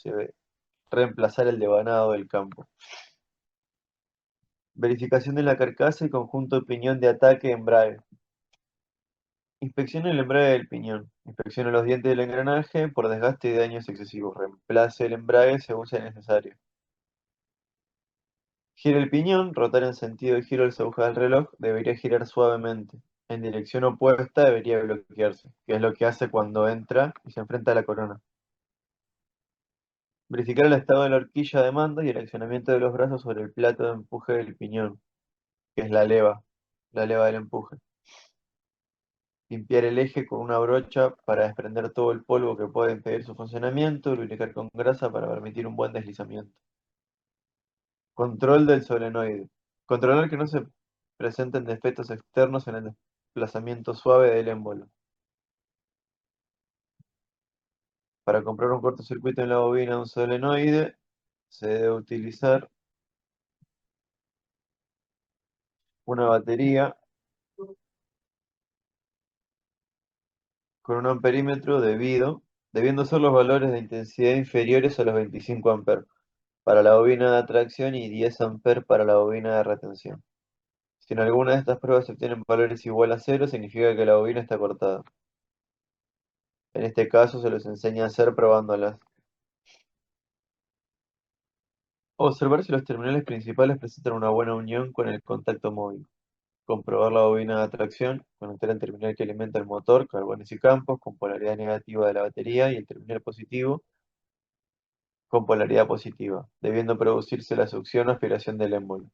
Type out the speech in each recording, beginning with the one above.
se ve reemplazar el devanado del campo. Verificación de la carcasa y conjunto de piñón de ataque embrague. Inspeccione el embrague del piñón. Inspeccione los dientes del engranaje por desgaste y daños excesivos. Reemplace el embrague según sea necesario. Gire el piñón, rotar en sentido de giro las agujas del reloj, debería girar suavemente. En dirección opuesta debería bloquearse, que es lo que hace cuando entra y se enfrenta a la corona. Verificar el estado de la horquilla de mando y el accionamiento de los brazos sobre el plato de empuje del piñón, que es la leva del empuje. Limpiar el eje con una brocha para desprender todo el polvo que puede impedir su funcionamiento, lubricar con grasa para permitir un buen deslizamiento. Control del solenoide. Controlar que no se presenten defectos externos en el desplazamiento suave del émbolo. Para comprar un cortocircuito en la bobina de un solenoide, se debe utilizar una batería con un amperímetro debiendo ser los valores de intensidad inferiores a los 25 amperes para la bobina de atracción y 10 amperes para la bobina de retención. Si en alguna de estas pruebas se obtienen valores igual a cero, significa que la bobina está cortada. En este caso se los enseña a hacer probándolas. Observar si los terminales principales presentan una buena unión con el contacto móvil. Comprobar la bobina de atracción, conectar el terminal que alimenta el motor, carbones y campos, con polaridad negativa de la batería y el terminal positivo con polaridad positiva, debiendo producirse la succión o aspiración del émbolo.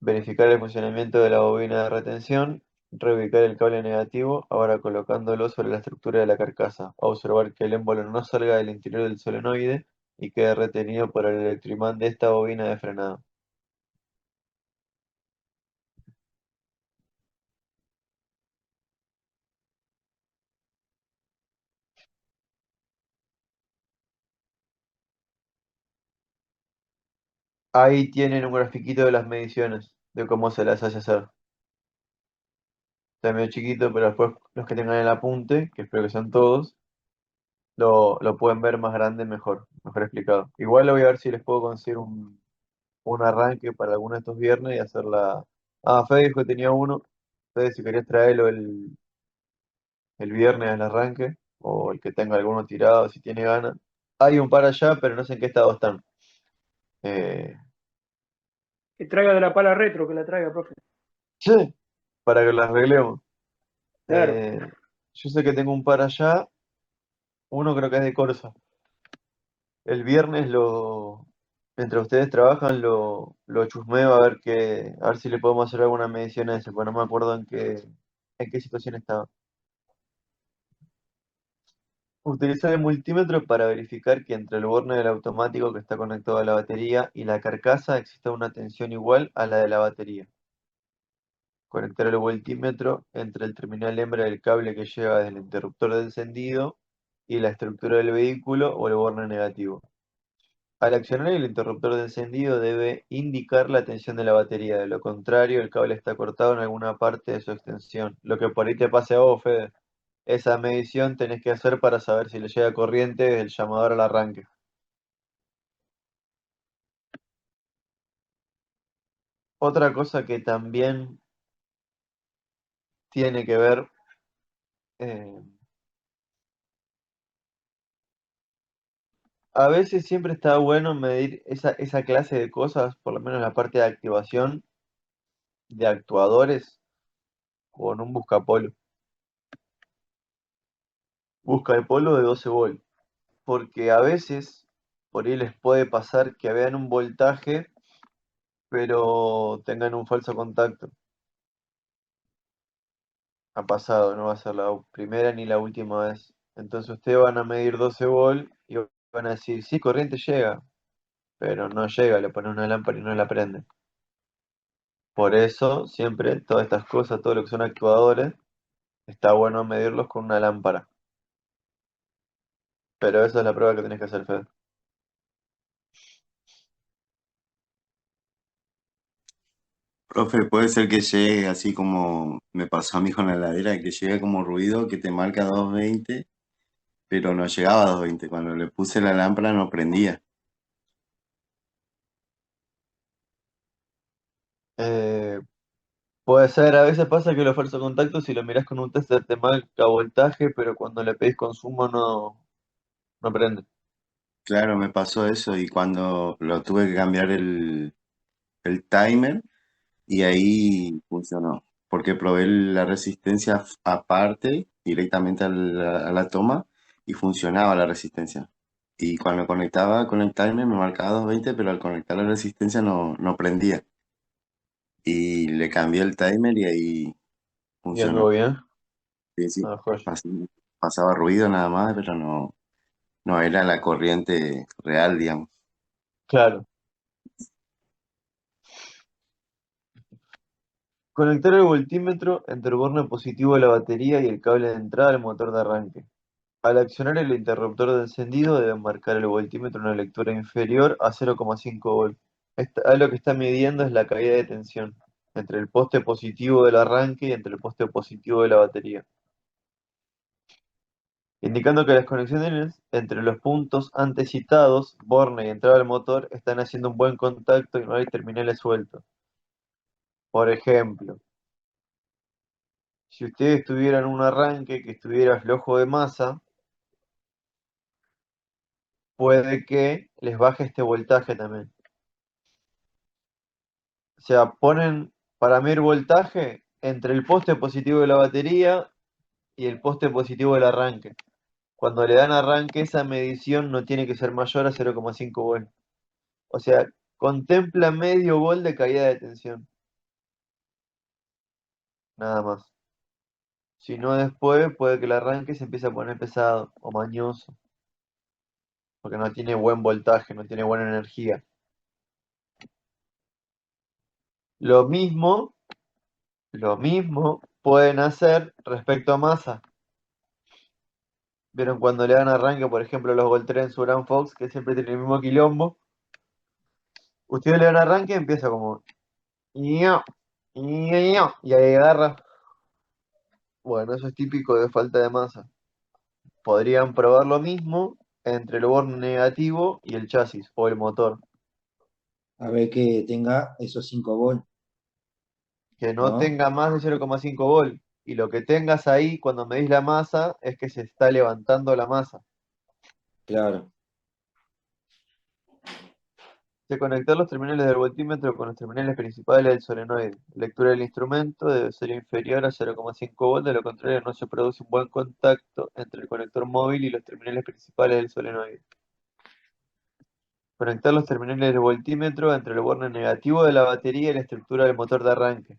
Verificar el funcionamiento de la bobina de retención, reubicar el cable negativo, ahora colocándolo sobre la estructura de la carcasa. Observar que el émbolo no salga del interior del solenoide y quede retenido por el electroimán de esta bobina de frenado. Ahí tienen un grafiquito de las mediciones, de cómo se las hace hacer. Está medio chiquito, pero después los que tengan el apunte, que espero que sean todos, lo pueden ver más grande, mejor explicado. Igual lo voy a ver si les puedo conseguir un arranque para alguno de estos viernes y hacerla. Ah, Fede dijo que tenía uno. Fede, si querés traerlo el viernes al arranque, o el que tenga alguno tirado, si tiene ganas. Hay un par allá, pero no sé en qué estado están. Eh, Que traiga de la pala retro, que la traiga, profe. sí, para que las arreglemos. Claro. Eh, yo sé que tengo un par allá, uno creo que es de Corsa. El viernes mientras ustedes trabajan, lo chusmeo a ver si le podemos hacer alguna medición a ese, porque no me acuerdo en qué situación estaba. Utilizar el multímetro para verificar que entre el borne del automático que está conectado a la batería y la carcasa exista una tensión igual a la de la batería. Conectar el voltímetro entre el terminal hembra del cable que lleva desde el interruptor de encendido y la estructura del vehículo o el borne negativo. Al accionar el interruptor de encendido debe indicar la tensión de la batería, de lo contrario el cable está cortado en alguna parte de su extensión. Lo que por ahí te pase a vos, Fede. Esa medición tenés que hacer para saber si le llega corriente desde el llamador al arranque. Otra cosa que también tiene que ver, eh, a veces siempre está bueno medir esa clase de cosas, por lo menos la parte de activación de actuadores con un buscapolo. Busca de polo de 12 volts. Porque a veces por ahí les puede pasar que vean un voltaje, pero tengan un falso contacto. Ha pasado, no va a ser la primera ni la última vez. Entonces ustedes van a medir 12 volts y van a decir, sí, corriente llega, pero no llega, le ponen una lámpara y no la prende. Por eso, siempre, todas estas cosas, todo lo que son actuadores, está bueno medirlos con una lámpara. Pero esa es la prueba que tenés que hacer, Fede. Profe, puede ser que llegue así como me pasó a mí con la heladera, que llega como ruido que te marca 220, pero no llegaba a 220. Cuando le puse la lámpara no prendía. Eh, Puede ser, a veces pasa que los falsos contactos, si lo mirás con un tester te marca voltaje, pero cuando le pedís consumo no prende. Claro, me pasó eso y cuando lo tuve que cambiar el timer y ahí funcionó. Porque probé la resistencia aparte, directamente a la toma, y funcionaba la resistencia. Y cuando conectaba con el timer me marcaba 220, pero al conectar la resistencia no prendía. Y le cambié el timer y ahí ¿Y anduvo funcionó. bien? Sí, sí, Ah, joya. pas- pasaba ruido nada más, pero no era la corriente real, digamos. Claro. Conectar el voltímetro entre el borne positivo de la batería y el cable de entrada al motor de arranque. Al accionar el interruptor de encendido debe marcar el voltímetro una lectura inferior a 0,5 volt. Lo que está midiendo es la caída de tensión entre el poste positivo del arranque y entre el poste positivo de la batería, indicando que las conexiones entre los puntos antes citados, borne y entrada del motor, están haciendo un buen contacto y no hay terminales sueltos. Por ejemplo, si ustedes tuvieran un arranque que estuviera flojo de masa, puede que les baje este voltaje también. O sea, ponen para medir voltaje entre el poste positivo de la batería y el poste positivo del arranque. Cuando le dan arranque, esa medición no tiene que ser mayor a 0,5 volt. O sea, contempla medio volt de caída de tensión, nada más. Si no, después puede que el arranque se empiece a poner pesado o mañoso, porque no tiene buen voltaje, no tiene buena energía. Lo mismo, lo mismo pueden hacer respecto a masa. ¿Vieron cuando le dan arranque, por ejemplo, los Voltren Suran Fox, que siempre tienen el mismo quilombo? Ustedes le dan arranque y empieza como ño, ño, y ahí agarra. Bueno, eso es típico de falta de masa. Podrían probar lo mismo entre el borne negativo y el chasis o el motor. A ver que tenga esos 5 volts, Que no ¿no? tenga más de 0,5 volt. Y lo que tengas ahí cuando medís la masa es que se está levantando la masa. Claro. Se conectar los terminales del voltímetro con los terminales principales del solenoide. Lectura del instrumento debe ser inferior a 0,5 volt, de lo contrario no se produce un buen contacto entre el conector móvil y los terminales principales del solenoide. Conectar los terminales del voltímetro entre el borne negativo de la batería y la estructura del motor de arranque.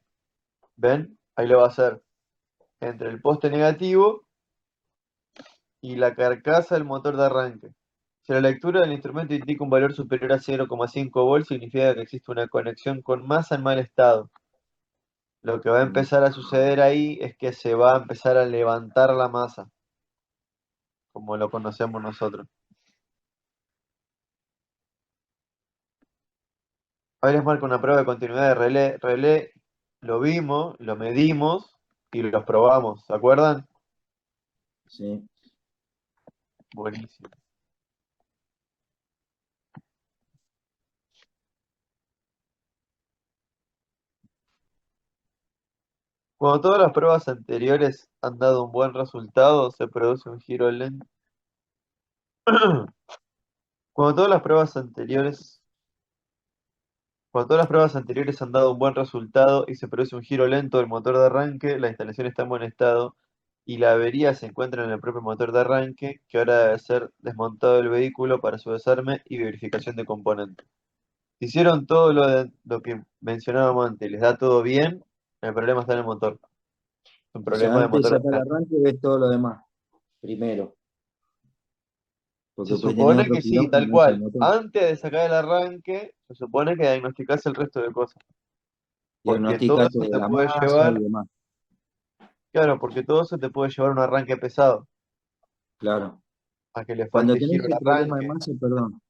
¿Ven? Ahí lo va a hacer. Entre el poste negativo y la carcasa del motor de arranque. Si la lectura del instrumento indica un valor superior a 0,5 volt, significa que existe una conexión con masa en mal estado. Lo que va a empezar a suceder ahí es que se va a empezar a levantar la masa, como lo conocemos nosotros. Ahí les marco una prueba de continuidad de relé. Relé lo vimos, lo medimos y los probamos, ¿se acuerdan? Sí. Buenísimo. Cuando todas las pruebas anteriores han dado un buen resultado, se produce un giro lento. Cuando todas las pruebas anteriores Cuando todas las pruebas anteriores han dado un buen resultado y se produce un giro lento del motor de arranque, la instalación está en buen estado y la avería se encuentra en el propio motor de arranque, que ahora debe ser desmontado del vehículo para su desarme y verificación de componentes. Si hicieron todo lo que mencionábamos antes, les da todo bien, el problema está en el motor. Es un O sea, problema de antes de motor de sacar el arranque. arranque ves todo lo demás, primero. Se Porque puede tener supone otro que sí, quilombo que tal no es el cual. motor. Antes de sacar el arranque, se supone que diagnosticás el resto de cosas. Porque todo Diagnosticate eso te la puede masa y llevar, demás. claro, porque todo eso te puede llevar a un arranque pesado, Claro. a que le Cuando falte tenés giro al el problema de arranque. masa, perdón,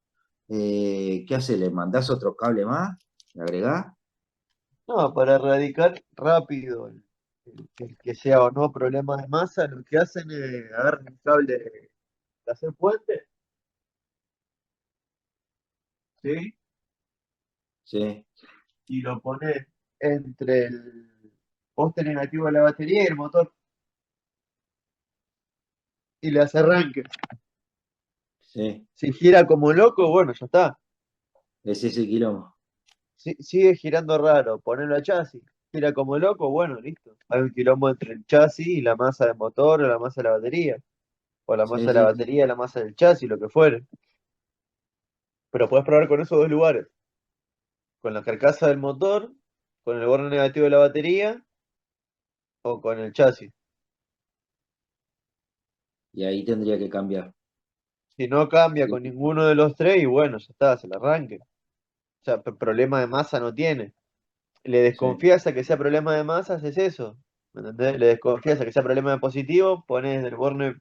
¿qué haces? ¿Le mandás otro cable más? ¿Le agregás? No, para erradicar rápido que sea o no problema de masa, lo que hacen es agarrar un cable de hacer puente, ¿sí? Sí, Y lo pones entre el poste negativo de la batería y el motor y le hace arranque. sí. Si gira como loco, bueno, ya está. Es ese quilombo. Sigue girando raro, ponelo a chasis. Gira como loco, bueno, listo. Hay un quilombo entre el chasis y la masa del motor o la masa de la batería. O la Sí, masa de la sí, sí. batería y la masa del chasis, lo que fuere. Pero puedes probar con esos dos lugares. Con la carcasa del motor, con el borde negativo de la batería o con el chasis. Y ahí tendría que cambiar. Si no cambia Sí, con ninguno de los tres, y bueno, ya está, se le arranque. O sea, problema de masa no tiene. Le sí, desconfías a que sea problema de masa, haces eso. ¿Me entendés? Le desconfías a que sea problema de positivo, pones el borne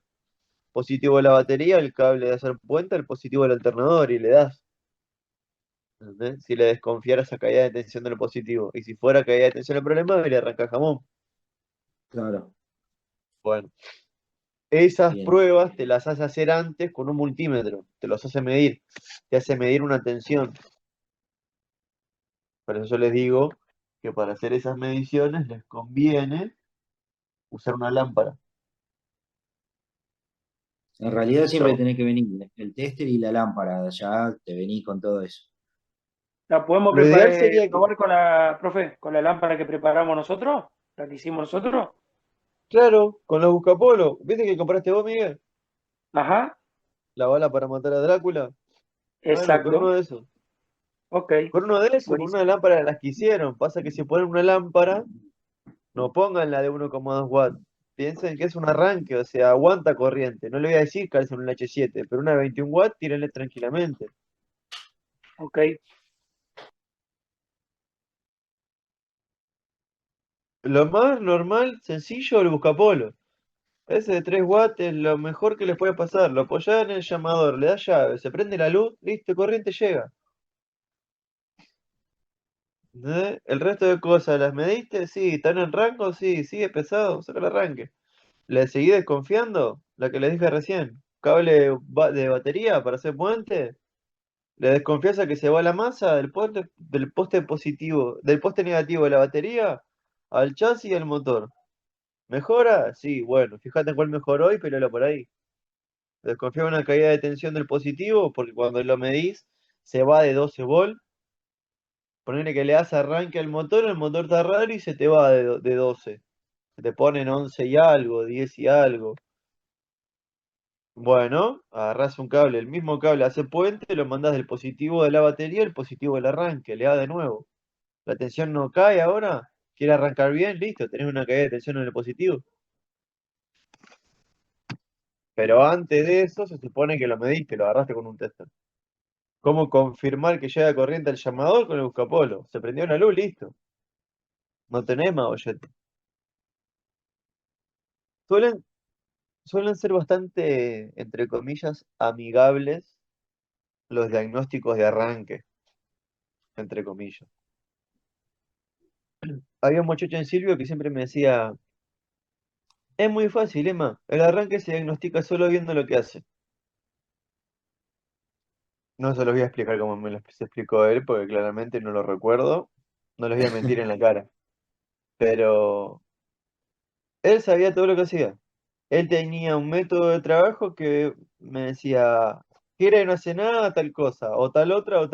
positivo de la batería, el cable de hacer puente, el positivo del alternador y le das. ¿Entendés? Si le desconfiaras a caída de tensión del positivo. Y si fuera caída de tensión el problema, le arranca jamón. claro. Bueno, esas Bien. pruebas te las hace hacer antes con un multímetro. Te los hace medir. Te hace medir una tensión. Por eso yo les digo que para hacer esas mediciones les conviene usar una lámpara. En realidad siempre Yo, tenés que venir el tester y la lámpara. Ya te venís con todo eso. ¿La podemos lo ideal sería que, probar con la, profe, con la lámpara que preparamos nosotros? ¿La que hicimos nosotros? claro, con los buscapolo, ¿viste que compraste vos, Miguel? Ajá, La bala para matar a Drácula. Bueno, con uno exacto. de esos. Ok, Con uno de esos, con una buenísimo. lámpara de las que hicieron. Pasa que si ponen una lámpara, no pongan la de 1,2 watts. Piensen que es un arranque, o sea, aguanta corriente. No le voy a decir calcen un H7, pero una de 21 watts, tírenle tranquilamente. Ok, Lo más normal, sencillo, el buscapolo. Ese de 3 watts es lo mejor que les puede pasar. Lo apoyás en el llamador, le das llave, se prende la luz, listo, corriente llega. ¿Entendés? El resto de cosas, ¿las mediste? Sí, ¿están en rango? Sí, sigue pesado, saca el arranque. ¿Le seguí desconfiando? La que les dije recién. ¿Cable de batería para hacer puente? ¿Le desconfías a que se va la masa del poste positivo, del poste negativo de la batería al chasis y al motor? ¿Mejora? Sí, bueno, fíjate en cuál mejoró y pelealo por ahí. Desconfía de una caída de tensión del positivo porque cuando lo medís se va de 12 volt. Ponele que le das arranque al motor, el motor está raro y se te va de 12. Se te ponen 11 y algo, 10 y algo. Bueno, agarrás un cable, el mismo cable hace puente, lo mandás del positivo de la batería al positivo del arranque, le da de nuevo. La tensión no cae ahora, quiere arrancar bien, listo, tenés una caída de tensión en el positivo. Pero antes de eso se supone que lo mediste, lo agarraste con un tester. ¿Cómo confirmar que llega corriente al llamador con el buscapolo? Se prendió la luz, listo. No tenés magollete. Suelen, suelen ser bastante, entre comillas, amigables los diagnósticos de arranque, entre comillas. Había un muchacho en Silvio que siempre me decía, es muy fácil, Emma, el arranque se diagnostica solo viendo lo que hace. No se los voy a explicar como me lo se explicó él, porque claramente no lo recuerdo. No les voy a mentir en la cara. Pero él sabía todo lo que hacía. Él tenía un método de trabajo que me decía, quiere no hace nada, tal cosa, o tal otra, o tal